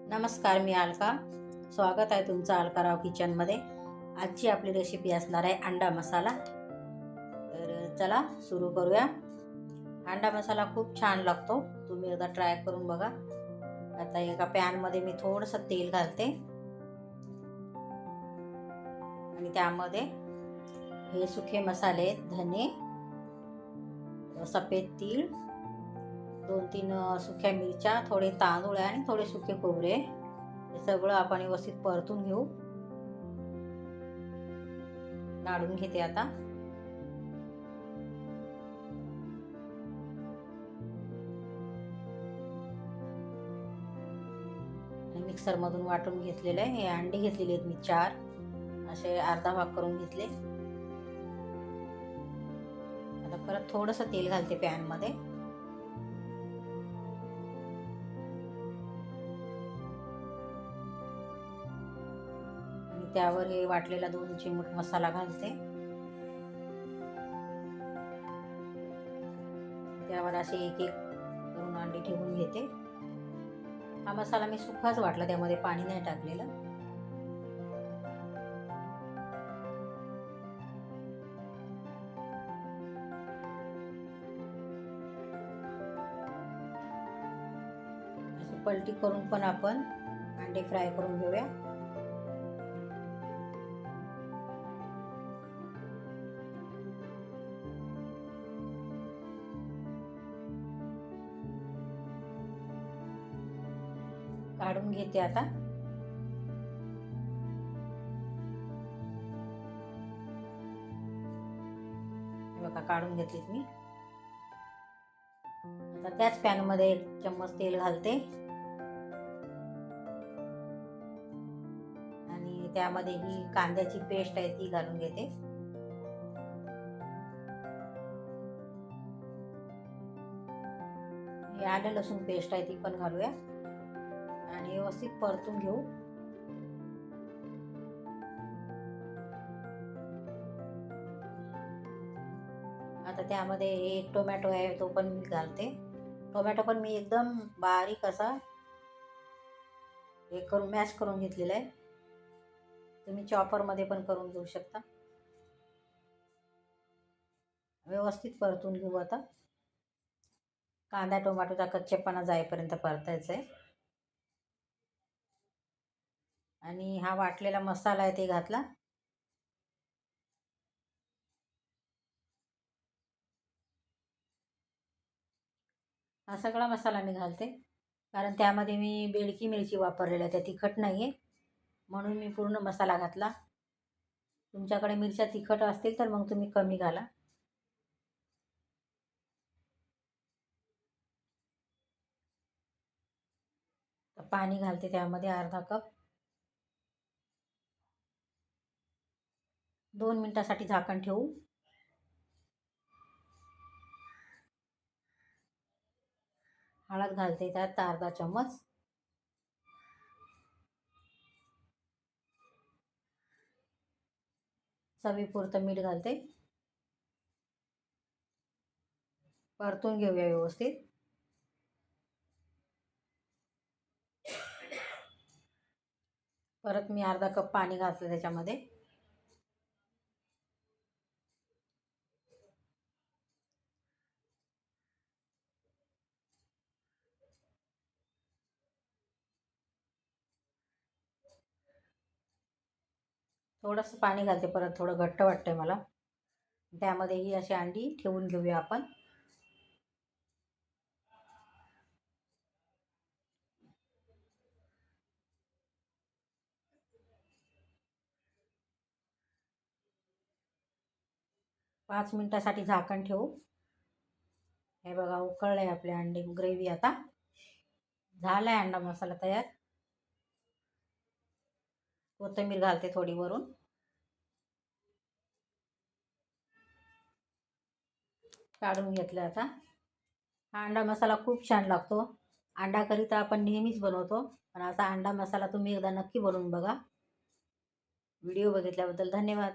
नमस्कार, मी अलका. स्वागत आहे तुमचं अलकाराव किचनमध्ये. आजची आपली रेसिपी असणार आहे अंडा मसाला. तर चला सुरू करूया. अंडा मसाला खूप छान लागतो, तुम्ही एकदा ट्राय करून बघा. आता एका पॅनमध्ये मी थोडंसं तेल घालते आणि त्यामध्ये हे सुखे मसाले, धने, सफेद तीळ, 2-3 सुक्या मिरच्या, थोडे तांदूळ आणि थोडे सुके खोबरे, हे सगळं आपण व्यवस्थित परतून घेऊ. काढून घेते आता. मिक्सरमधून वाटून घेतलेलं आहे. हे अंडे घेतलेले आहेत मी 4, असे अर्धा भाग करून घेतले. आता परत थोडंसं तेल घालते पॅनमध्ये. आणि त्यावर हे वाटलेला 2 चिमूट मसाला घालते. त्यावर असे एक एक करून अंडी ठेवून घेते. हा मसाला मी सुखाच वाटला, त्यामध्ये पाणी नाही टाकलेलं. अशी पलटी करून पण आपण अंडे फ्राय करून घेऊया. काढून घेते आता. बघा काढून घेतलीत मी. आता त्याच पॅन मध्ये 1 चम्मच तेल घालते आणि त्यामध्ये ही कांद्याची पेस्ट आहे ती घालून घेते. ही आलं लसूण पेस्ट आहे ती पण घालूया आणि व्यवस्थित परतून घेऊ. आता त्यामध्ये एक टोमॅटो आहे तो पण मी घालते. टोमॅटो पण मी एकदम बारीक असा हे करून मॅश करून घेतलेला आहे. तुम्ही चॉपरमध्ये पण करून घेऊ शकता. व्यवस्थित परतून घेऊ आता. कांदा टोमॅटोचा कच्चेपणा जाईपर्यंत परतायचं आहे. आणि हा वाटलेला मसाला आहे ते घातला. हा सगळा मसाला मी घालते, कारण त्यामध्ये मी बेडकी मिरची वापरलेली आहे, त्या तिखट नाही आहे, म्हणून मी पूर्ण मसाला घातला. तुमच्याकडे मिरच्या तिखट असतील तर मग तुम्ही कमी घाला. पाणी घालते त्यामध्ये अर्धा कप. 2 मिनिटासाठी झाकण ठेवू. हळद घालते त्यात अर्धा चम्मच. चवीपुरतं मीठ घालते. परतून घेऊया व्यवस्थित. परत मी अर्धा कप पाणी घातलं त्याच्यामध्ये. थोडंसं पाणी घालते परत, थोडं घट्ट वाटतंय मला. त्यामध्ये ही अशी अंडी ठेवून घेऊया आपण. पाच मिनिटासाठी झाकण ठेवू. हे बघा उकळलंय आपले अंडे ग्रेव्ही. आता झालाय अंडा मसाला तयार. कोथिंबीर घालते थोडी वरून. काढून घेतलं आता. हा अंडा मसाला खूप छान लागतो. अंडा करी तर आपण नेहमीच बनवतो, पण असा अंडा मसाला तुम्ही एकदा नक्की बनवून बघा. व्हिडिओ बघितल्याबद्दल धन्यवाद.